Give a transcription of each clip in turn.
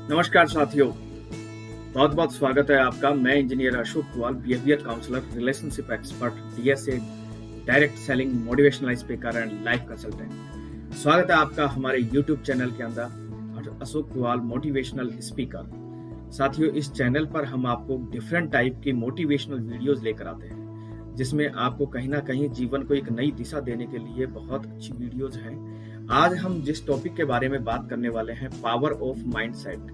नमस्कार साथियों, बहुत बहुत स्वागत है आपका। मैं engineer Ashok Kuwal, behaviour counsellor, relationship expert, DSA, direct selling, motivational speaker and life consultant. स्वागत है आपका हमारे यूट्यूब चैनल के अंदर, अशोक कुवाल मोटिवेशनल स्पीकर। साथियों, इस चैनल पर हम आपको डिफरेंट टाइप की मोटिवेशनल वीडियोस लेकर आते हैं, जिसमें आपको कहीं ना कहीं जीवन को एक नई दिशा देने के लिए बहुत अच्छी वीडियोज हैं। आज हम जिस टॉपिक के बारे में बात करने वाले हैं, पावर ऑफ माइंडसेट,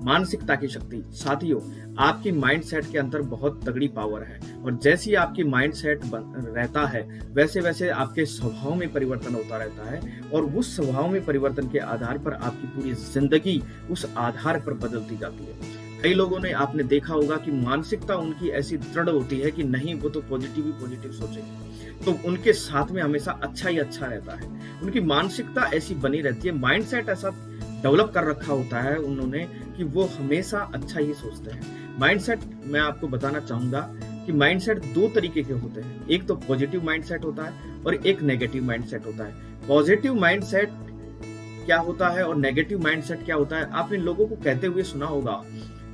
मानसिकता की शक्ति। साथियों, आपकी माइंडसेट के अंदर बहुत तगड़ी पावर है, और जैसी आपकी माइंडसेट रहता है वैसे वैसे आपके स्वभाव में परिवर्तन होता रहता है, और उस स्वभाव में परिवर्तन के आधार पर आपकी पूरी जिंदगी उस आधार पर बदलती जाती है। कई लोगों ने आपने देखा होगा कि मानसिकता उनकी ऐसी दृढ़ होती है कि नहीं, वो तो पॉजिटिव ही पॉजिटिव सोचेंगे, तो उनके साथ में हमेशा अच्छा ही अच्छा रहता है। उनकी मानसिकता ऐसी बनी रहती है, माइंडसेट ऐसा डेवलप कर रखा होता है उन्होंने कि वो हमेशा अच्छा ही सोचते हैं। माइंडसेट, मैं आपको बताना चाहूंगा कि माइंडसेट दो तरीके के होते हैं। एक तो पॉजिटिव माइंडसेट होता है और एक नेगेटिव माइंडसेट होता है। पॉजिटिव माइंडसेट क्या होता है और नेगेटिव माइंडसेट क्या होता है, आपने लोगों को कहते हुए सुना होगा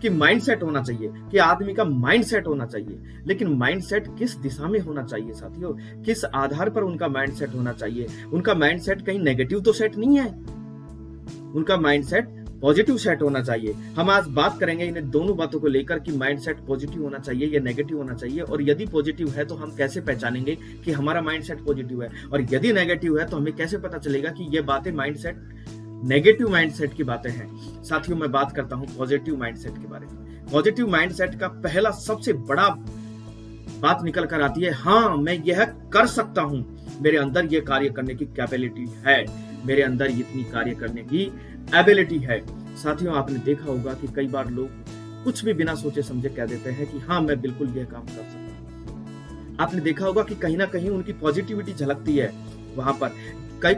कि माइंडसेट होना चाहिए, कि आदमी का माइंडसेट होना चाहिए। लेकिन माइंडसेट किस दिशा में होना चाहिए साथियों, किस आधार पर उनका माइंडसेट होना चाहिए? उनका माइंडसेट कहीं नेगेटिव तो सेट नहीं है, उनका माइंडसेट पॉजिटिव सेट होना चाहिए। हम आज बात करेंगे इन दोनों बातों को लेकर कि माइंडसेट पॉजिटिव होना चाहिए या नेगेटिव होना चाहिए, और यदि पॉजिटिव है तो हम कैसे पहचानेंगे कि हमारा माइंडसेट पॉजिटिव है, और यदि नेगेटिव है तो हमें कैसे पता चलेगा कि ये बातें माइंडसेट नेगेटिव माइंडसेट की बातें हैं। साथियों, मैं बात करता हूं पॉजिटिव माइंडसेट के बारे में। पॉजिटिव माइंडसेट का पहला सबसे बड़ा बात निकल कर आती है, हाँ मैं यह कर सकता हूं, मेरे अंदर यह कार्य करने की कैपेबिलिटी है, मेरे अंदर इतनी कार्य करने की एबिलिटी है। साथियों, आपने देखा होगा कि कई बार लोग कुछ भी बिना सोचे समझे कह देते हैं कि हाँ मैं बिल्कुल यह काम कर सकता हूं। आपने देखा होगा कि कहीं ना कहीं उनकी पॉजिटिविटी झलकती है वहां पर।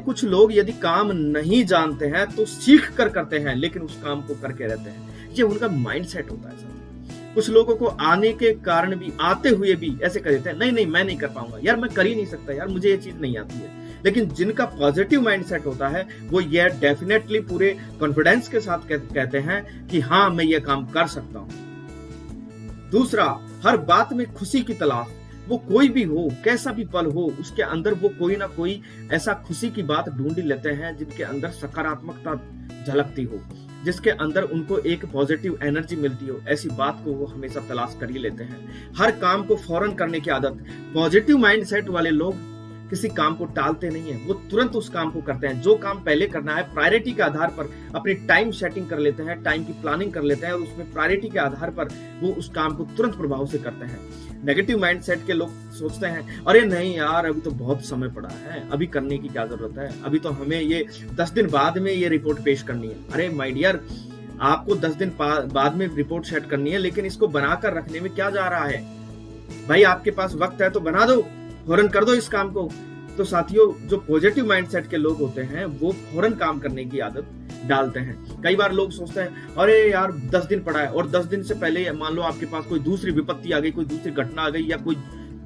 कुछ लोग यदि काम नहीं जानते हैं तो सीख कर करते हैं, लेकिन उस काम को करके रहते हैं। ये उनका माइंडसेट होता है साथियों। कुछ लोगों को आने के कारण भी, आते हुए भी ऐसे कर देते हैं, नहीं नहीं मैं नहीं कर पाऊंगा यार, मैं कर ही नहीं सकता यार, मुझे ये चीज नहीं आती है। लेकिन जिनका पॉजिटिव माइंडसेट होता है वो ये डेफिनेटली पूरे कॉन्फिडेंस के साथ कहते हैं कि हाँ मैं ये काम कर सकता हूं। दूसरा, हर बात में खुशी की तलाश। वो कोई भी हो, कैसा भी पल हो, उसके अंदर वो कोई ना कोई ऐसा खुशी की बात ढूंढ लेते हैं जिनके अंदर सकारात्मकता झलकती हो, जिसके अंदर उनको एक पॉजिटिव एनर्जी मिलती हो। ऐसी बात को वो हमेशा तलाश कर ही लेते हैं। हर काम को फौरन करने की आदत। पॉजिटिव माइंडसेट वाले लोग किसी काम को टालते नहीं है, वो तुरंत उस काम को करते हैं। जो काम पहले करना है, प्रायोरिटी के आधार पर अपनी टाइम सेटिंग कर लेते हैं, टाइम की प्लानिंग कर लेते हैं, और उसमें प्रायोरिटी के आधार पर वो उस काम को तुरंत प्रभाव से करते हैं। नेगेटिव माइंडसेट के लोग सोचते हैं, अरे नहीं यार अभी तो बहुत समय पड़ा है, अभी करने की क्या जरूरत है, अभी तो हमें ये 10 दिन बाद में ये रिपोर्ट पेश करनी है। अरे माय डियर, आपको 10 दिन बाद में रिपोर्ट सेट करनी है, लेकिन इसको बनाकर रखने में क्या जा रहा है भाई? आपके पास वक्त है तो बना दो, फौरन कर दो इस काम को। तो साथियों, जो पॉजिटिव माइंडसेट के लोग होते हैं वो फौरन काम करने की आदत डालते हैं। कई बार लोग सोचते हैं, अरे यार 10 दिन पड़ा है, और 10 दिन से पहले मान लो आपके पास कोई दूसरी विपत्ति आ गई, कोई दूसरी घटना आ गई, या कोई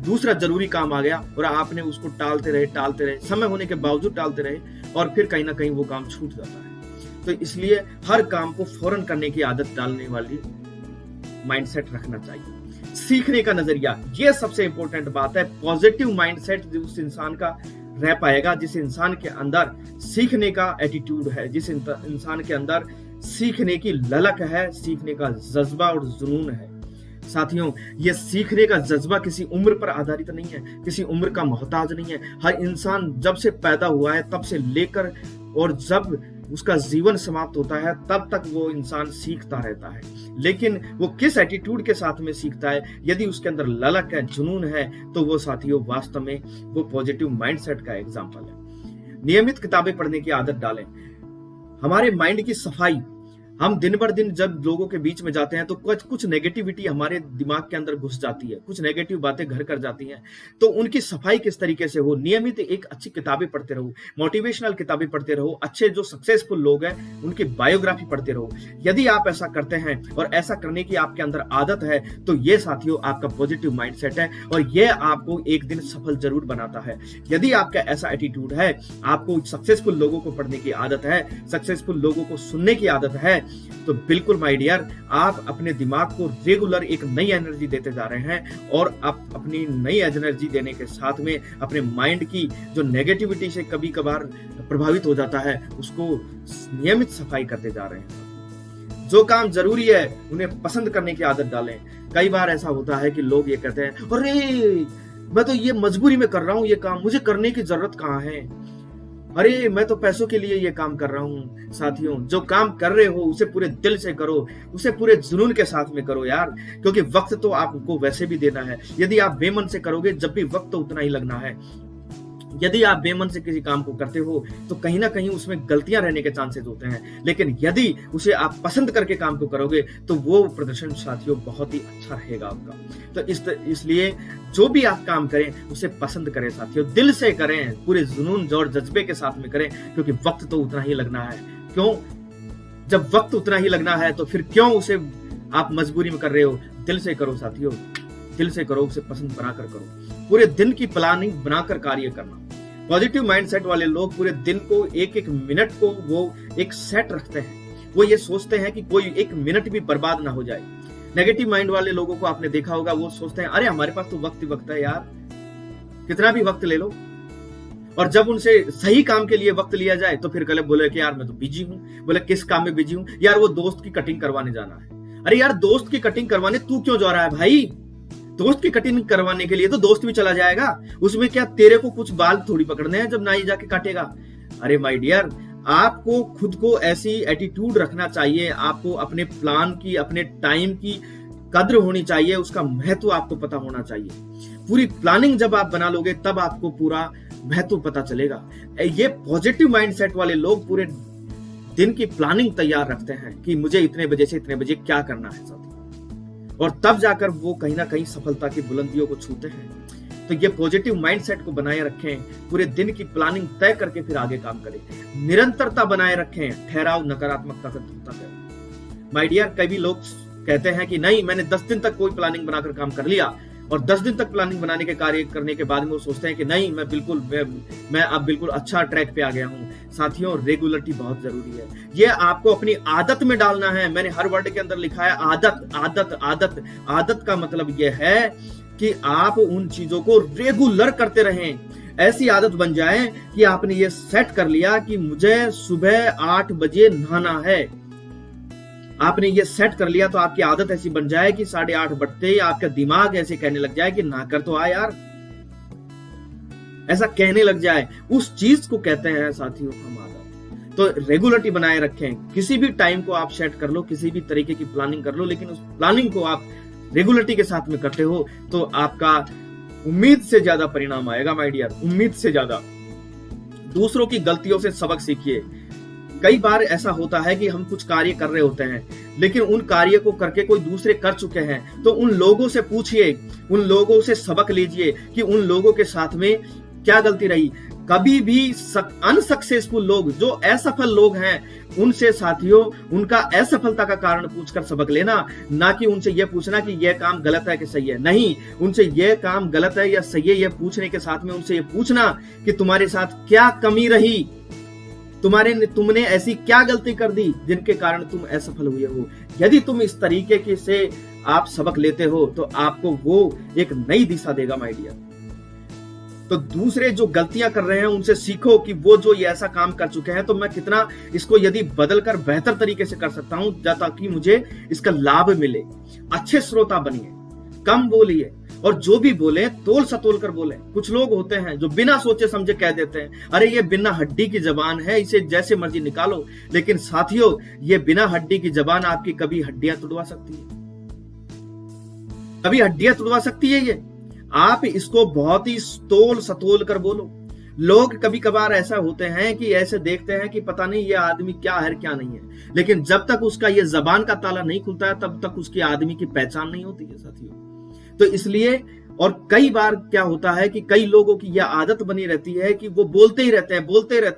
दूसरा जरूरी काम आ गया, और आपने उसको टालते रहे, समय होने के बावजूद टालते रहे, और फिर कहीं ना कहीं वो काम छूट जाता है। तो इसलिए हर काम को फौरन करने की आदत डालने वाली माइंडसेट रखना चाहिए। सीखने का नजरिया, यह सबसे इंपॉर्टेंट बात है। पॉजिटिव माइंडसेट उस इंसान का रह पाएगा जिस इंसान के अंदर सीखने का एटीट्यूड है, जिस इंसान के अंदर सीखने की ललक है, सीखने का जज्बा और जुनून है। साथियों, यह सीखने का जज्बा किसी उम्र पर आधारित नहीं है, किसी उम्र का मोहताज नहीं है। हर इंसान जब से पैदा हुआ है तब से लेकर और जब उसका जीवन समाप्त होता है तब तक वो इंसान सीखता रहता है। लेकिन वो किस एटीट्यूड के साथ में सीखता है? यदि उसके अंदर ललक है, जुनून है, तो वो साथियों वास्तव में वो पॉजिटिव माइंडसेट का एग्जाम्पल है। नियमित किताबें पढ़ने की आदत डालें। हमारे माइंड की सफाई, हम दिन भर दिन जब लोगों के बीच में जाते हैं तो कुछ नेगेटिविटी हमारे दिमाग के अंदर घुस जाती है, कुछ नेगेटिव बातें घर कर जाती हैं। तो उनकी सफाई किस तरीके से हो? नियमित एक अच्छी किताबें पढ़ते रहो, मोटिवेशनल किताबें पढ़ते रहो, अच्छे जो सक्सेसफुल लोग हैं उनकी बायोग्राफी पढ़ते रहो। यदि आप ऐसा करते हैं और ऐसा करने की आपके अंदर आदत है तो ये साथियों आपका पॉजिटिव माइंडसेट है, और ये आपको एक दिन सफल जरूर बनाता है। यदि आपका ऐसा एटीट्यूड है, आपको सक्सेसफुल लोगों को पढ़ने की आदत है, सक्सेसफुल लोगों को सुनने की आदत है, तो बिल्कुल माय डियर, आप अपने दिमाग को रेगुलर एक नई एनर्जी देते जा रहे हैं और आप अपनी नई एनर्जी देने के साथ में अपने माइंड की जो नेगेटिविटी से कभी कभार प्रभावित हो जाता है उसको नियमित सफाई करते जा रहे हैं। जो काम जरूरी है उन्हें पसंद करने की आदत डालें। कई बार ऐसा होता है कि लोग ये कहते हैं, अरे मैं तो ये मजबूरी में कर रहा हूं, ये काम मुझे करने की जरूरत कहाँ है, अरे मैं तो पैसों के लिए ये काम कर रहा हूँ। साथियों, जो काम कर रहे हो उसे पूरे दिल से करो, उसे पूरे जुनून के साथ में करो यार, क्योंकि वक्त तो आपको वैसे भी देना है। यदि आप बेमन से करोगे जब भी वक्त तो उतना ही लगना है। यदि आप बेमन से किसी काम को करते हो तो कहीं ना कहीं उसमें गलतियां रहने के चांसेस होते हैं, लेकिन यदि उसे आप पसंद करके काम को करोगे तो वो प्रदर्शन साथियों बहुत ही अच्छा रहेगा आपका। तो इसलिए जो भी आप काम करें उसे पसंद करें साथियों, दिल से करें, पूरे जुनून और जज्बे के साथ में करें, क्योंकि वक्त तो उतना ही लगना है। क्यों? जब वक्त उतना ही लगना है तो फिर क्यों उसे आप मजबूरी में कर रहे हो? दिल से करो साथियों, दिल से करो, उसे पसंद बनाकर करो। पूरे दिन की प्लानिंग बनाकर कार्य करना। पॉजिटिव माइंडसेट वाले लोग पूरे दिन को एक एक मिनट को वो एक सेट रखते हैं। वो ये सोचते हैं कि कोई एक मिनट भी बर्बाद ना हो जाए। नेगेटिव माइंड वाले लोगों को आपने देखा होगा, वो सोचते हैं अरे हमारे पास तो वक्त ही वक्त है यार, कितना भी वक्त ले लो। और जब उनसे सही काम के लिए वक्त लिया जाए तो फिर कल बोले कि यार मैं तो बिजी हूं। बोले किस काम में बिजी हूं? यार वो दोस्त की कटिंग करवाने जाना है। अरे यार दोस्त की कटिंग करवाने तू क्यों जा रहा है भाई? दोस्त की कटिंग करवाने के लिए तो दोस्त भी चला जाएगा, उसमें क्या तेरे को कुछ बाल थोड़ी पकड़ने हैं जब नाई जाके काटेगा। अरे माय डियर, आपको खुद को ऐसी एटीट्यूड रखना चाहिए, आपको अपने प्लान की, अपने टाइम की कद्र होनी चाहिए, उसका महत्व आपको पता होना चाहिए। पूरी प्लानिंग जब आप बना लोगे तब आपको पूरा महत्व पता चलेगा। ये पॉजिटिव माइंडसेट वाले लोग पूरे दिन की प्लानिंग तैयार रखते हैं कि मुझे इतने बजे से इतने बजे क्या करना है साथी, और तब जाकर वो कहीं ना कहीं सफलता की बुलंदियों को छूते हैं। तो ये पॉजिटिव माइंडसेट को बनाए रखें, पूरे दिन की प्लानिंग तय करके फिर आगे काम करें, निरंतरता बनाए रखें, ठहराव नकारात्मकता का धोता करें। माय डियर, कई लोग कहते हैं कि नहीं मैंने 10 दिन तक कोई प्लानिंग बनाकर काम कर लिया, और 10 दिन तक प्लानिंग बनाने के कार्य करने के बाद में वो सोचते हैं कि नहीं मैं अब बिल्कुल अच्छा ट्रैक पे आ गया हूं। साथियों, रेगुलरिटी बहुत जरूरी है। ये आपको अपनी आदत में डालना है। मैंने हर वर्ड के अंदर लिखा है आदत आदत आदत। आदत का मतलब यह है कि आप उन चीजों को रेगुलर करते रहें। ऐसी आदत बन जाए कि आपने ये सेट कर लिया कि मुझे सुबह 8 बजे नहाना है। आपने ये सेट कर लिया तो आपकी आदत ऐसी बन जाए कि 8:30 बजते ही आपका दिमाग ऐसे कहने लग जाए कि नहाकर तो आ यार, ऐसा कहने लग जाए। उस चीज को कहते हैं साथियों हम आदत। तो रेगुलरिटी बनाए रखें। किसी भी टाइम को आप सेट कर लो, किसी भी तरीके की प्लानिंग कर लो, लेकिन उस प्लानिंग को आप रेगुलरिटी के साथ में करते हो तो आपका उम्मीद से ज्यादा परिणाम आएगा माय डियर, उम्मीद से ज्यादा। दूसरों की गलतियों से सबक सीखिए। कई बार ऐसा होता है कि हम कुछ कार्य कर रहे होते हैं, लेकिन उन कार्य को करके कोई दूसरे कर चुके हैं, तो उन लोगों से पूछिए, उन लोगों से सबक लीजिए कि उन लोगों के साथ में क्या गलती रही। कभी भी अनसक्सेसफुल लोग, जो असफल लोग हैं, उनसे साथियों उनका असफलता का कारण पूछकर सबक लेना, ना कि उनसे यह पूछना कि यह काम गलत है कि सही है। नहीं, उनसे यह काम गलत है या सही है यह पूछने के साथ में उनसे यह पूछना कि तुम्हारे साथ क्या कमी रही, तुमने ऐसी क्या गलती कर दी जिनके कारण तुम असफल हुए हो। यदि तुम इस तरीके से आप सबक लेते हो तो आपको वो एक नई दिशा देगा माय डियर। तो दूसरे जो गलतियां कर रहे हैं उनसे सीखो कि वो जो ये ऐसा काम कर चुके हैं तो मैं कितना इसको यदि बदलकर बेहतर तरीके से कर सकता हूं ताकि मुझे इसका लाभ मिले। अच्छे श्रोता बनिए, कम बोलिए, और जो भी बोले तोल सतोल कर बोले। कुछ लोग होते हैं जो बिना सोचे समझे कह देते हैं, अरे ये बिना हड्डी की जबान है, इसे जैसे मर्जी निकालो। लेकिन साथियों, ये बिना हड्डी की जबान आपकी कभी हड्डियां तुड़वा सकती है, कभी हड्डियां तुड़वा सकती है। ये आप इसको बहुत ही तोल सतोल कर बोलो। लोग कभी कभार ऐसा होते हैं कि ऐसे देखते हैं कि पता नहीं ये आदमी क्या है क्या नहीं है, लेकिन जब तक उसका ये जबान का ताला नहीं खुलता है तब तक उसकी आदमी की पहचान नहीं होती है साथियों। तो इसलिए, और कई बार क्या होता है कि कई लोगों की यह आदत बनी रहती है कि वो बोलते ही रहते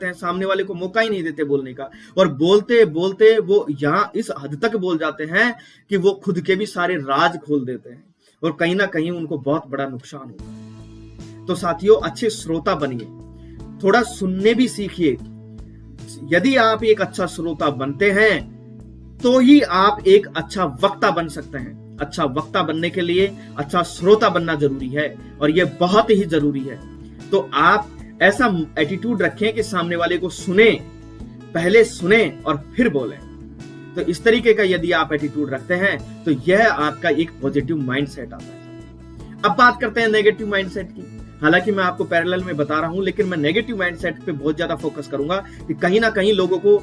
हैं, सामने वाले को मौका ही नहीं देते बोलने का, और बोलते बोलते वो यहाँ इस हद तक बोल जाते हैं कि वो खुद के भी सारे राज खोल देते हैं, और कहीं ना कहीं उनको बहुत बड़ा नुकसान होता है। तो साथियों, अच्छे श्रोता बनिए, थोड़ा सुनने भी सीखिए। यदि आप एक अच्छा श्रोता बनते हैं तो ही आप एक अच्छा वक्ता बन सकते हैं। अच्छा वक्ता बनने के लिए अच्छा श्रोता बनना जरूरी है और यह बहुत ही जरूरी है। तो आप ऐसा एटीट्यूड रखें कि सामने वाले को सुने, पहले सुने और फिर बोलें। तो इस तरीके का यदि आप एटीट्यूड रखते हैं तो यह आपका एक पॉजिटिव माइंडसेट आता है। अब बात करते हैं नेगेटिव माइंडसेट की। हालांकि मैं आपको पैरेलल में बता रहा हूं, लेकिन मैं नेगेटिव माइंडसेट पे बहुत ज्यादा फोकस करूंगा कि कहीं ना कहीं लोगों को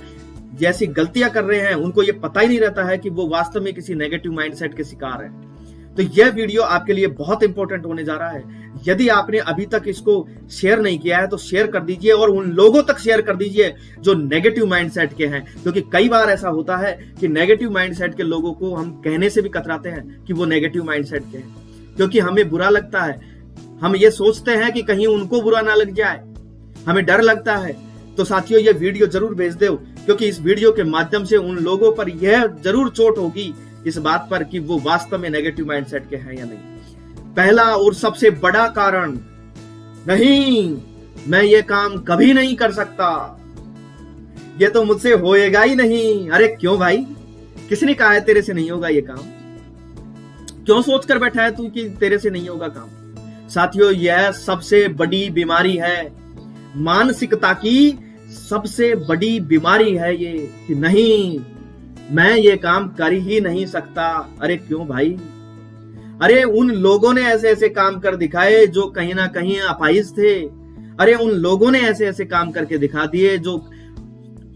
जैसी गलतियां कर रहे हैं उनको ये पता ही नहीं रहता है कि वो वास्तव में किसी नेगेटिव माइंडसेट के शिकार है। तो यह वीडियो आपके लिए बहुत इंपॉर्टेंट होने जा रहा है। यदि आपने अभी तक इसको शेयर नहीं किया है तो शेयर कर दीजिए और उन लोगों तक शेयर कर दीजिए जो नेगेटिव माइंडसेट के हैं, क्योंकि कई बार ऐसा होता है कि नेगेटिव माइंडसेट के लोगों को हम कहने से भी कतराते हैं कि वो नेगेटिव माइंडसेट के हैं, क्योंकि हमें बुरा लगता है। हम ये सोचते हैं कि कहीं उनको बुरा ना लग जाए, हमें डर लगता है। तो साथियों, ये वीडियो जरूर भेज दो, क्योंकि इस वीडियो के माध्यम से उन लोगों पर यह जरूर चोट होगी इस बात पर कि वो वास्तव में नेगेटिव माइंडसेट के हैं या नहीं। पहला और सबसे बड़ा कारण, नहीं मैं ये काम कभी नहीं कर सकता, ये तो मुझसे होएगा ही नहीं। अरे क्यों भाई, किसने कहा है तेरे से नहीं होगा ये काम? क्यों सोच कर बैठा है तू कि तेरे से नहीं होगा काम? साथियों, यह सबसे बड़ी बीमारी है, मानसिकता की सबसे बड़ी बीमारी है ये, कि नहीं मैं ये काम कर ही नहीं सकता। अरे क्यों भाई? अरे उन लोगों ने ऐसे ऐसे काम कर दिखाए जो कहीं ना कहीं अपाहिज थे। अरे उन लोगों ने ऐसे ऐसे काम करके दिखा दिए जो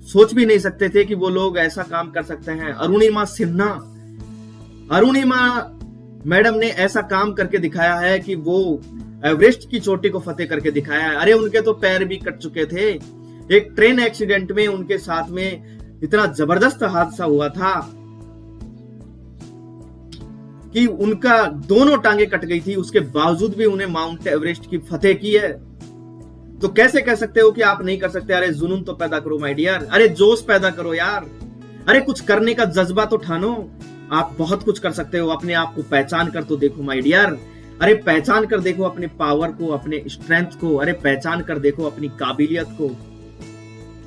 सोच भी नहीं सकते थे कि वो लोग ऐसा काम कर सकते हैं। अरुणिमा मैडम ने ऐसा काम करके दिखाया है कि वो एवरेस्ट की चोटी को फतेह करके दिखाया है। अरे उनके तो पैर भी कट चुके थे। एक ट्रेन एक्सीडेंट में उनके साथ में इतना जबरदस्त हादसा हुआ था कि उनका दोनों टांगे कट गई थी, उसके बावजूद भी उन्हें माउंट एवरेस्ट की फतेह की है। तो कैसे कह सकते हो कि आप नहीं कर सकते? अरे जुनून तो पैदा करो माय डियर, अरे जोश पैदा करो यार, अरे कुछ करने का जज्बा तो ठानो। आप बहुत कुछ कर सकते हो, अपने आप को पहचान कर तो देखो माय डियर। अरे पहचान कर देखो अपने पावर को, अपने स्ट्रेंथ को, अरे पहचान कर देखो अपनी काबिलियत को।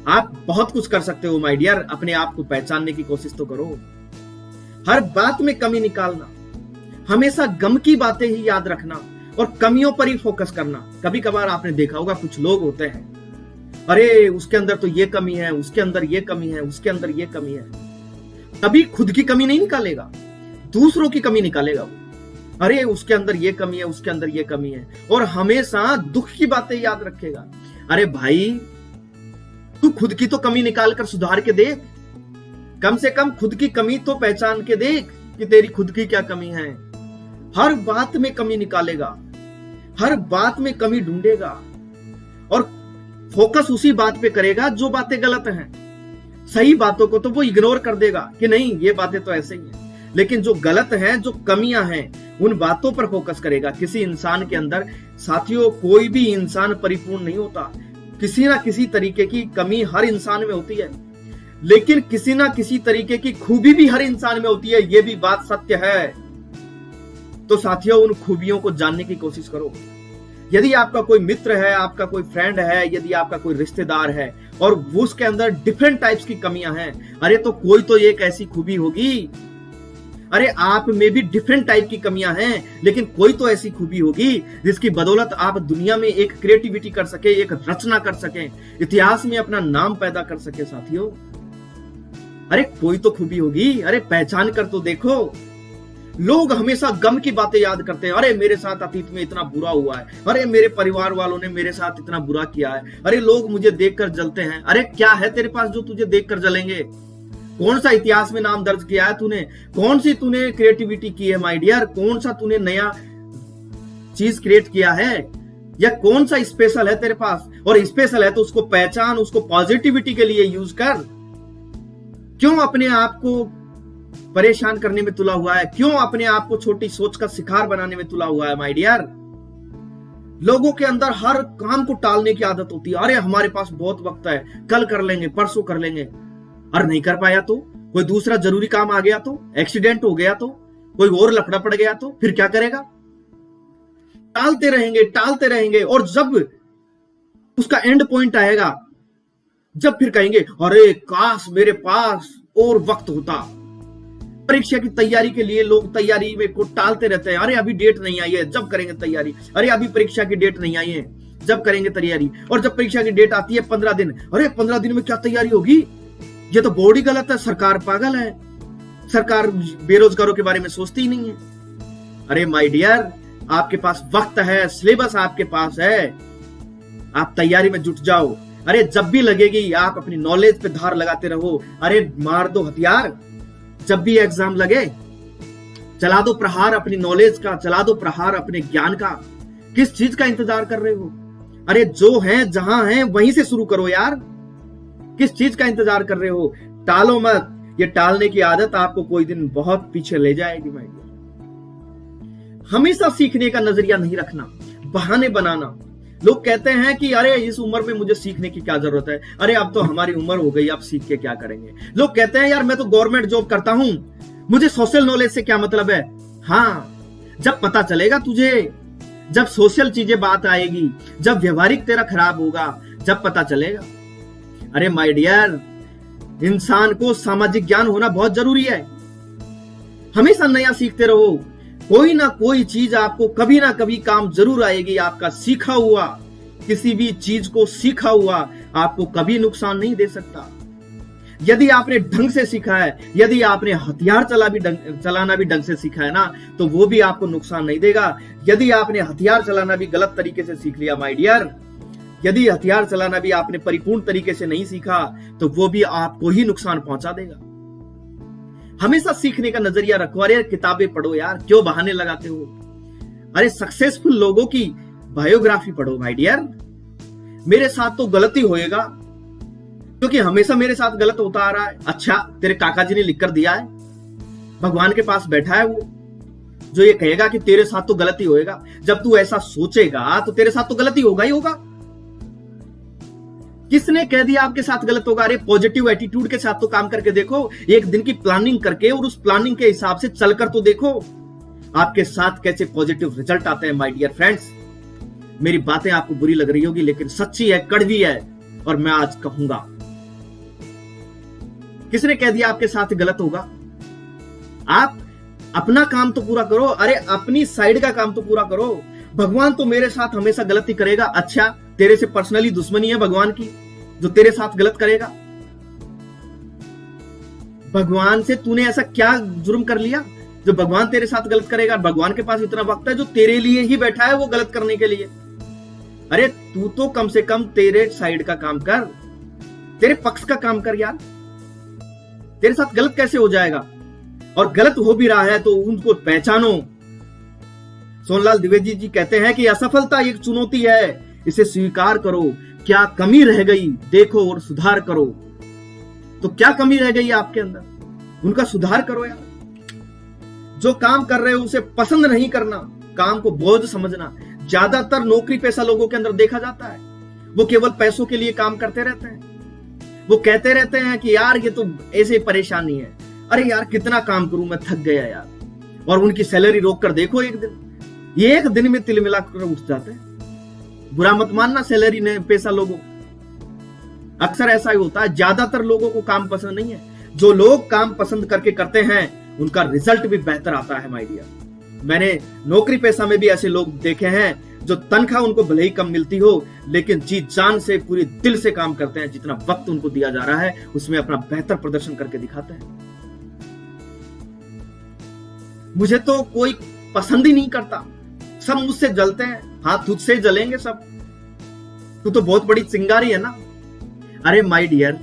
आप बहुत कुछ कर सकते हो माय डियर, अपने आप को पहचानने की कोशिश तो करो। हर बात में कमी निकालना, हमेशा गम की बातें ही याद रखना और कमियों पर ही फोकस करना। कभी कभार आपने देखा होगा कुछ लोग होते हैं, अरे उसके अंदर तो ये कमी है, उसके अंदर ये कमी है, उसके अंदर ये कमी है। कभी खुद की कमी नहीं निकालेगा, दूसरों की कमी निकालेगा वो। अरे उसके अंदर ये कमी है, उसके अंदर ये कमी है, और हमेशा दुख की बातें याद रखेगा। अरे भाई, तू खुद की तो कमी निकाल कर सुधार के देख, कम से कम खुद की कमी तो पहचान के देख कि तेरी खुद की क्या कमी है। हर बात में कमी निकालेगा, हर बात में कमी ढूंढेगा और फोकस उसी बात पे करेगा जो बातें गलत हैं। सही बातों को तो वो इग्नोर कर देगा कि नहीं ये बातें तो ऐसे ही हैं, लेकिन जो गलत हैं, जो कमियां हैं, उन बातों पर फोकस करेगा। किसी इंसान के अंदर, साथियों, कोई भी इंसान परिपूर्ण नहीं होता। किसी ना किसी तरीके की कमी हर इंसान में होती है, लेकिन किसी ना किसी तरीके की खूबी भी हर इंसान में होती है। यह भी बात सत्य है। तो साथियों, उन खूबियों को जानने की कोशिश करो। यदि आपका कोई मित्र है, आपका कोई फ्रेंड है, यदि आपका कोई रिश्तेदार है और वो उसके अंदर डिफरेंट टाइप्स की कमियां हैं, अरे तो कोई तो एक ऐसी खूबी होगी। अरे आप में भी डिफरेंट टाइप की कमियां हैं, लेकिन कोई तो ऐसी खूबी होगी जिसकी बदौलत आप दुनिया में एक क्रिएटिविटी कर सके, एक रचना कर सके, इतिहास में अपना नाम पैदा कर सके। साथियों, अरे कोई तो खूबी होगी, अरे पहचान कर तो देखो। लोग हमेशा गम की बातें याद करते हैं। अरे मेरे साथ अतीत में इतना बुरा हुआ है, अरे मेरे परिवार वालों ने मेरे साथ इतना बुरा किया है, अरे लोग मुझे देखकर जलते हैं। अरे क्या है तेरे पास जो तुझे देखकर जलेंगे? कौन सा इतिहास में नाम दर्ज किया है तूने? कौन सी तूने क्रिएटिविटी की है माय डियर? कौन सा तूने नया चीज क्रिएट किया है, या कौन सा स्पेशल है तेरे पास? और स्पेशल है तो उसको पहचान, उसको पॉजिटिविटी के लिए यूज कर। क्यों अपने आप को परेशान करने में तुला हुआ है? क्यों अपने आप को छोटी सोच का शिकार बनाने में तुला हुआ है माय डियर? लोगों के अंदर हर काम को टालने की आदत होती है। अरे हमारे पास बहुत वक्त है, कल कर लेंगे, परसों कर लेंगे। और नहीं कर पाया तो, कोई दूसरा जरूरी काम आ गया तो, एक्सीडेंट हो गया तो, कोई और लफड़ा पड़ गया तो फिर क्या करेगा? टालते रहेंगे और जब उसका एंड पॉइंट आएगा, जब फिर कहेंगे अरे काश मेरे पास और वक्त होता, परीक्षा की तैयारी के लिए लोग तैयारी में को टालते रहते हैं। अरे अभी डेट नहीं आई है, जब करेंगे तैयारी। अरे अभी परीक्षा की डेट नहीं आई है, जब करेंगे तैयारी। और जब परीक्षा की डेट आती है 15 दिन, अरे 15 दिन में क्या तैयारी होगी? ये तो बोर्ड ही गलत है, सरकार पागल है, सरकार बेरोजगारों के बारे में सोचती ही नहीं है। अरे माय डियर, आपके पास वक्त है, सिलेबस आपके पास है, आप तैयारी में जुट जाओ। अरे जब भी लगेगी आप अपनी नॉलेज पे धार लगाते रहो। अरे मार दो हथियार, जब भी एग्जाम लगे चला दो प्रहार अपनी नॉलेज का, चला दो प्रहार अपने ज्ञान का। किस चीज का इंतजार कर रहे हो? अरे जो है जहां है वहीं से शुरू करो यार। किस चीज का इंतजार कर रहे हो? टालो मत। ये टालने की आदत आपको कोई दिन बहुत पीछे ले जाएगी माय डियर। हमेशा सीखने का नजरिया नहीं रखना, बहाने बनाना। लोग कहते हैं कि अरे इस उम्र में मुझे सीखने की क्या जरूरत है, अरे अब तो हमारी उम्र हो गई, अब सीख के क्या करेंगे। लोग कहते हैं यार मैं तो गवर्नमेंट जॉब करता हूं, मुझे सोशल नॉलेज से क्या मतलब है। हाँ, जब पता चलेगा तुझे, जब सोशल चीजें बात आएगी, जब व्यवहारिक तेरा खराब होगा, जब पता चलेगा। अरे माय डियर, इंसान को सामाजिक ज्ञान होना बहुत जरूरी है। हमेशा नया सीखते रहो। कोई ना कोई चीज आपको कभी ना कभी काम जरूर आएगी। आपका सीखा हुआ, किसी भी चीज को सीखा हुआ आपको कभी नुकसान नहीं दे सकता। यदि आपने ढंग से सीखा है, यदि आपने हथियार चलाना भी ढंग से सीखा है ना, तो वो भी आपको नुकसान नहीं देगा। यदि आपने हथियार चलाना भी गलत तरीके से सीख लिया माय डियर, यदि हथियार चलाना भी आपने परिपूर्ण तरीके से नहीं सीखा, तो वो भी आपको ही नुकसान पहुंचा देगा। हमेशा सीखने का नजरिया रखो। अरे किताबें पढ़ो यार, क्यों बहाने लगाते हो? अरे सक्सेसफुल लोगों की बायोग्राफी पढ़ो माय डियर। मेरे साथ तो गलती होएगा, क्योंकि हमेशा मेरे साथ गलत होता आ रहा है। अच्छा, तेरे काका जी ने लिख कर दिया है, भगवान के पास बैठा है वो, जो ये कहेगा कि तेरे साथ तो गलती होएगा। जब तू ऐसा सोचेगा तो तेरे साथ तो गलती होगा ही होगा। किसने कह दिया आपके साथ गलत होगा? अरे पॉजिटिव एटीट्यूड के साथ तो काम करके देखो, एक दिन की प्लानिंग करके और उस प्लानिंग के हिसाब से चलकर तो देखो आपके साथ कैसे पॉजिटिव रिजल्ट आते हैं माय डियर फ्रेंड्स। मेरी बातें आपको बुरी लग रही होगी, लेकिन सच्ची है, कड़वी है, और मैं आज कहूंगा। किसने कह दिया आपके साथ गलत होगा? आप अपना काम तो पूरा करो। अरे अपनी साइड का काम तो पूरा करो। भगवान तो मेरे साथ हमेशा गलती करेगा। अच्छा, तेरे से पर्सनली दुश्मनी है भगवान की जो तेरे साथ गलत करेगा? भगवान से तूने ऐसा क्या जुर्म कर लिया जो भगवान तेरे साथ गलत करेगा? भगवान के पास इतना वक्त है जो तेरे लिए ही बैठा है वो गलत करने के लिए। अरे तू तो कम से कम तेरे साइड का काम कर, तेरे पक्ष का काम कर यार। तेरे साथ गलत कैसे हो जाएगा? और गलत हो भी रहा है तो उनको पहचानो। सोनलाल द्विवेदी जी कहते हैं कि असफलता एक चुनौती है, इसे स्वीकार करो। क्या कमी रह गई देखो और सुधार करो। तो क्या कमी रह गई आपके अंदर, उनका सुधार करो यार। जो काम कर रहे हो उसे पसंद नहीं करना, काम को बोझ समझना। ज्यादातर नौकरी पेशा लोगों के अंदर देखा जाता है, वो केवल पैसों के लिए काम करते रहते हैं। वो कहते रहते हैं कि यार ये तो ऐसे परेशानी है, अरे यार कितना काम करूं, मैं थक गया यार। और उनकी सैलरी रोक कर देखो, एक दिन में तिल मिलाकर उठ जाते हैं। बुरा मत मानना सैलरी ने पैसा लोगों, अक्सर ऐसा ही होता है। ज्यादातर लोगों को काम पसंद नहीं है। जो लोग काम पसंद करके करते हैं उनका रिजल्ट भी बेहतर आता है माय डियर। मैंने नौकरी पेशा में भी ऐसे लोग देखे हैं जो तनख्वाह उनको भले ही कम मिलती हो, लेकिन जी जान से पूरे दिल से काम करते हैं। जितना वक्त उनको दिया जा रहा है उसमें अपना बेहतर प्रदर्शन करके दिखाते हैं। मुझे तो कोई पसंद ही नहीं करता, सब मुझसे जलते हैं। हाँ, तुझसे जलेंगे सब, तू तो बहुत बड़ी चिंगारी है ना। अरे माय डियर,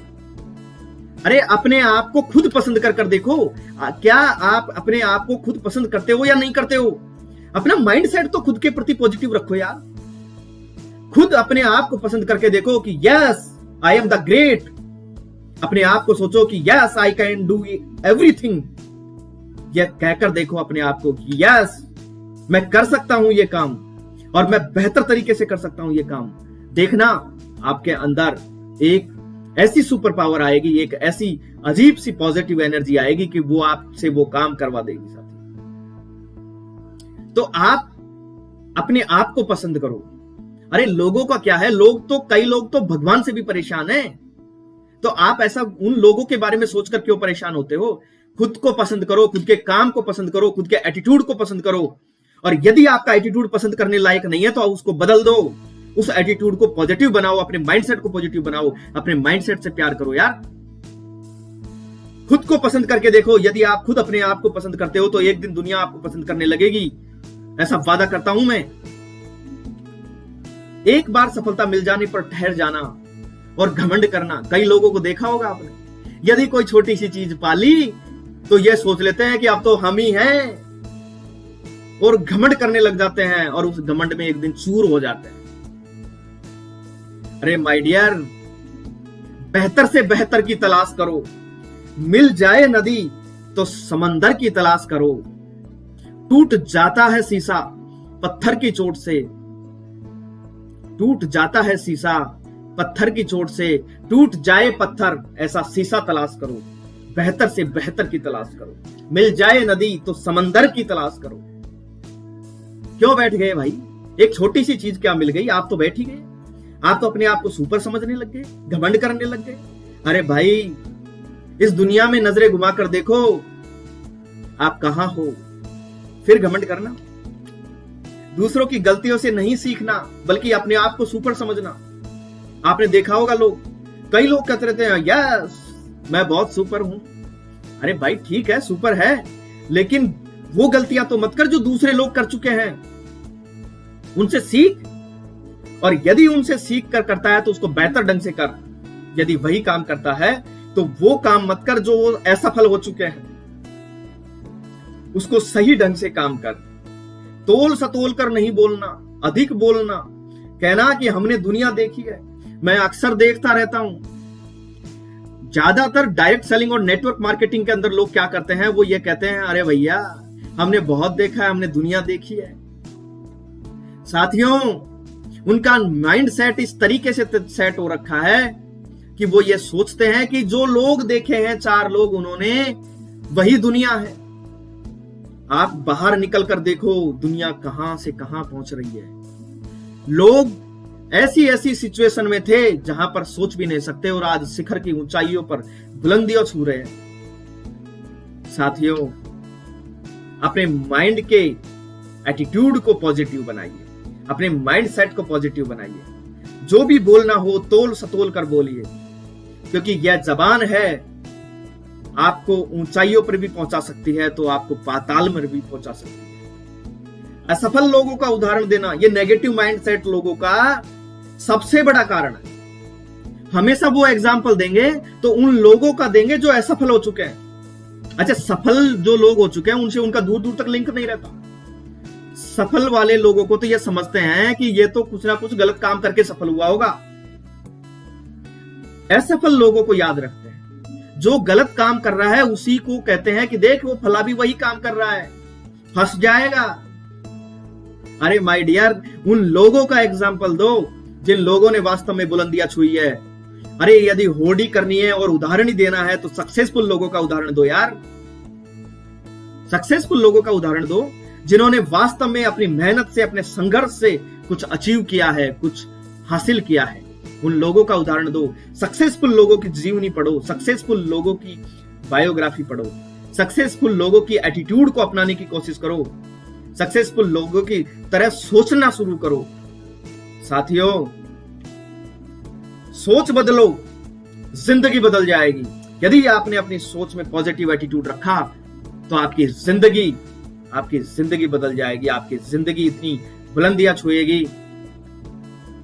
अरे अपने आप को खुद पसंद कर देखो। क्या आप अपने आप को खुद पसंद करते हो या नहीं करते हो? अपना माइंडसेट तो खुद के प्रति पॉजिटिव रखो यार। खुद अपने आप को पसंद करके देखो कि yes I am the great. अपने आप को सोचो कि yes I can do everything. यह कहकर देखो अपने आप को कि यस मैं कर सकता हूं ये काम, और मैं बेहतर तरीके से कर सकता हूं ये काम। देखना आपके अंदर एक ऐसी सुपर पावर आएगी, एक ऐसी अजीब सी पॉजिटिव एनर्जी आएगी कि वो आपसे वो काम करवा देगी साथी। तो आप अपने आप को पसंद करो। अरे लोगों का क्या है, कई लोग तो भगवान से भी परेशान हैं। तो आप ऐसा उन लोगों के बारे में सोचकर क्यों परेशान होते हो? खुद को पसंद करो, खुद के काम को पसंद करो, खुद के एटीट्यूड को पसंद करो। और यदि आपका एटीट्यूड पसंद करने लायक नहीं है तो आप उसको बदल दो, उस एटीट्यूड को पॉजिटिव बनाओ, अपने माइंडसेट को पॉजिटिव बनाओ, अपने माइंडसेट से प्यार करो यार। खुद को पसंद करके देखो, यदि आप खुद अपने आप को पसंद करते हो तो एक दिन दुनिया आपको पसंद करने लगेगी, ऐसा वादा करता हूं मैं। एक बार सफलता मिल जाने पर ठहर जाना और घमंड करना, कई लोगों को देखा होगा आपने, यदि कोई छोटी सी चीज पाली तो यह सोच लेते हैं कि अब तो हम ही हैं और घमंड करने लग जाते हैं और उस घमंड में एक दिन चूर हो जाते हैं। अरे माय डियर, बेहतर से बेहतर की तलाश करो। मिल जाए नदी तो समंदर की तलाश करो। टूट जाता है शीशा पत्थर की चोट से, टूट जाता है शीशा पत्थर की चोट से, टूट जाए पत्थर ऐसा शीशा तलाश करो। बेहतर से बेहतर की तलाश करो। मिल जाए नदी तो समंदर की तलाश करो। क्यों बैठ गए भाई? एक छोटी सी चीज क्या मिल गई, आप तो बैठ ही गए। आप तो अपने आप को सुपर समझने लग गए, घमंड करने लग गए। अरे भाई, इस दुनिया में नजरें घुमाकर देखो आप कहां हो, फिर घमंड करना। दूसरों की गलतियों से नहीं सीखना बल्कि अपने आप को सुपर समझना। आपने देखा होगा कई लोग कहते रहते हैं यस मैं बहुत सुपर हूं। अरे भाई ठीक है, सुपर है, लेकिन वो गलतियां तो मत कर जो दूसरे लोग कर चुके हैं। उनसे सीख, और यदि उनसे सीख कर करता है तो उसको बेहतर ढंग से कर। यदि वही काम करता है तो वो काम मत कर जो वो असफल हो चुके हैं, उसको सही ढंग से काम कर। तोल सतोल कर नहीं बोलना, अधिक बोलना, कहना कि हमने दुनिया देखी है। मैं अक्सर देखता रहता हूं, ज्यादातर डायरेक्ट सेलिंग और नेटवर्क मार्केटिंग के अंदर लोग क्या करते हैं, वो ये कहते हैं अरे भैया हमने बहुत देखा है, हमने दुनिया देखी है। साथियों, उनका माइंड सेट इस तरीके से सेट हो रखा है कि वो ये सोचते हैं कि जो लोग देखे हैं 4 लोग उन्होंने, वही दुनिया है। आप बाहर निकल कर देखो दुनिया कहां से कहां पहुंच रही है। लोग ऐसी ऐसी सिचुएशन में थे जहां पर सोच भी नहीं सकते और आज शिखर की ऊंचाइयों पर बुलंदियों छू रहे हैं। साथियों, अपने माइंड के एटीट्यूड को पॉजिटिव बनाइए, अपने माइंड सेट को पॉजिटिव बनाइए। जो भी बोलना हो तोल सतोल कर बोलिए, क्योंकि यह जबान है आपको ऊंचाइयों पर भी पहुंचा सकती है तो आपको पाताल में भी पहुंचा सकती है। असफल लोगों का उदाहरण देना, यह नेगेटिव माइंडसेट लोगों का सबसे बड़ा कारण है। हमेशा वो एग्जाम्पल देंगे तो उन लोगों का देंगे जो असफल हो चुके हैं। अच्छा, सफल जो लोग हो चुके हैं उनसे उनका दूर दूर तक लिंक नहीं रहता। सफल वाले लोगों को तो ये समझते हैं कि ये तो कुछ ना कुछ गलत काम करके सफल हुआ होगा। असफल लोगों को याद रखते हैं, जो गलत काम कर रहा है उसी को कहते हैं कि देख वो फला भी वही काम कर रहा है, फंस जाएगा। अरे माय डियर, उन लोगों का एग्जाम्पल दो जिन लोगों ने वास्तव में बुलंदियां छुई है। अरे यदि होड़ी करनी है और उदाहरण ही देना है तो सक्सेसफुल लोगों का उदाहरण दो यार। सक्सेसफुल लोगों का उदाहरण दो जिन्होंने वास्तव में अपनी मेहनत से, अपने संघर्ष से कुछ अचीव किया है, कुछ हासिल किया है। उन लोगों का उदाहरण दो। सक्सेसफुल लोगों की जीवनी पढ़ो, सक्सेसफुल लोगों की बायोग्राफी पढ़ो, सक्सेसफुल लोगों की एटीट्यूड को अपनाने की कोशिश करो, सक्सेसफुल लोगों की तरह सोचना शुरू करो। साथियों, सोच बदलो, जिंदगी बदल जाएगी। यदि आपने अपनी सोच में पॉजिटिव एटीट्यूड रखा तो आपकी जिंदगी बदल जाएगी। आपकी जिंदगी इतनी बुलंदियां छुएगी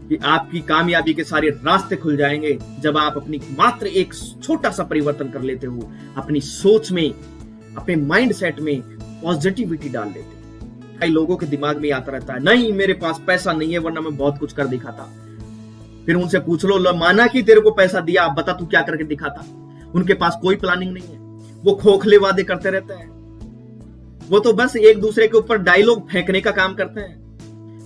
कि आपकी कामयाबी के सारे रास्ते खुल जाएंगे जब आप अपनी मात्र एक छोटा सा परिवर्तन कर लेते हो। अपनी सोच में, अपने माइंड सेट में पॉजिटिविटी डाल लेते हो। कई लोगों के दिमाग में आता रहता है नहीं मेरे पास पैसा नहीं है वरना मैं बहुत कुछ कर दिखाता। फिर उनसे पूछ लो, माना कि तेरे को पैसा दिया, अब बता तू क्या करके दिखाता। उनके पास कोई प्लानिंग नहीं है, वो खोखले वादे करते रहते हैं। वो तो बस एक दूसरे के ऊपर डायलॉग फेंकने का काम करते हैं,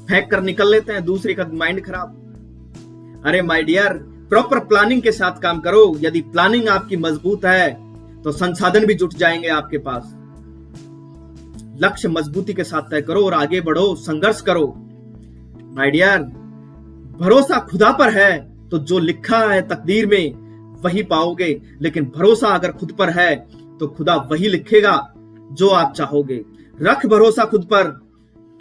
फेंक कर निकल लेते हैं, दूसरे का माइंड खराब। अरे माय डियर, प्रॉपर प्लानिंग के साथ काम करो। यदि प्लानिंग आपकी मजबूत है तो संसाधन भी जुट जाएंगे आपके पास। लक्ष्य मजबूती के साथ तय करो और आगे बढ़ो, संघर्ष करो। माय डियर, भरोसा खुदा पर है तो जो लिखा है तकदीर में वही पाओगे, लेकिन भरोसा अगर खुद पर है तो खुदा वही लिखेगा जो आप चाहोगे। रख भरोसा खुद पर,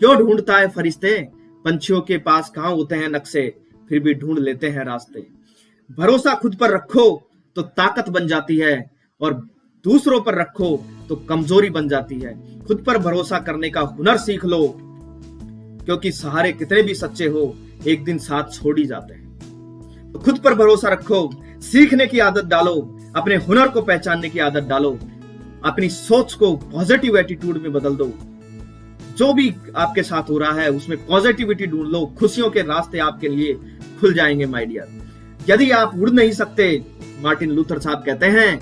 क्यों ढूंढता है फरिश्ते, पंछियों के पास कहां होते हैं नक्शे, फिर भी ढूंढ लेते हैं रास्ते। भरोसा खुद पर रखो तो ताकत बन जाती है, और दूसरों पर रखो तो कमजोरी बन जाती है। खुद पर भरोसा करने का हुनर सीख लो, क्योंकि सहारे कितने भी सच्चे हो एक दिन साथ छोड़ ही जाते हैं। तो खुद पर भरोसा रखो, सीखने की आदत डालो, अपने हुनर को पहचानने की आदत डालो, अपनी सोच को पॉजिटिव एटीट्यूड में बदल दो। जो भी आपके साथ हो रहा है उसमें पॉजिटिविटी ढूंढ लो, खुशियों के रास्ते आपके लिए खुल जाएंगे माय डियर। यदि आप उड़ नहीं सकते, मार्टिन लूथर साहब कहते हैं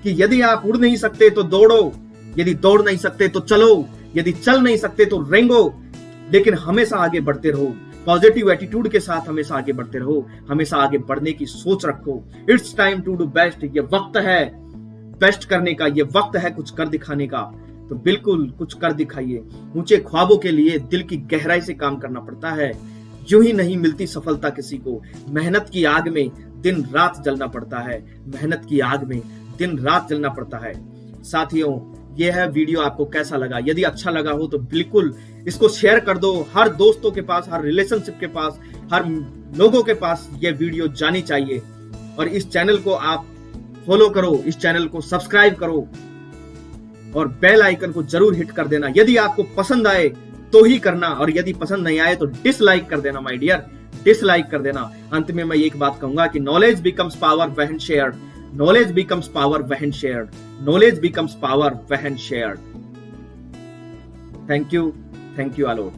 कि यदि आप उड़ नहीं सकते तो दौड़ो, यदि दौड़ नहीं सकते तो चलो, यदि चल नहीं सकते तो रेंगो, लेकिन हमेशा आगे बढ़ते रहो। पॉजिटिव एटीट्यूड के साथ हमेशा आगे बढ़ते रहो, हमेशा आगे बढ़ने की सोच रखो। It's time to do best, ये वक्त है बेस्ट करने का, ये वक्त है कुछ कर दिखाने का। तो बिल्कुल कुछ कर दिखाइए। ऊंचे ख्वाबों के लिए दिल की गहराई से काम करना पड़ता है, यूं ही नहीं मिलती सफलता किसी को। मेहनत की आग में दिन रात जलना पड़ता है, मेहनत की आग में दिन रात जलना पड़ता है। साथियों, यह है वीडियो, आपको कैसा लगा? यदि अच्छा लगा हो तो बिल्कुल इसको शेयर कर दो। हर दोस्तों के पास, हर रिलेशनशिप के पास, हर लोगों के पास यह वीडियो जानी चाहिए। और इस चैनल को आप फॉलो करो, इस चैनल को सब्सक्राइब करो और बेल आइकन को जरूर हिट कर देना। यदि आपको पसंद आए तो ही करना, और यदि पसंद नहीं आए तो डिसलाइक कर देना माय डियर, डिसलाइक कर देना। अंत में मैं एक बात कहूंगा कि knowledge becomes power when shared, knowledge becomes power when shared, knowledge becomes power when shared. Thank you all.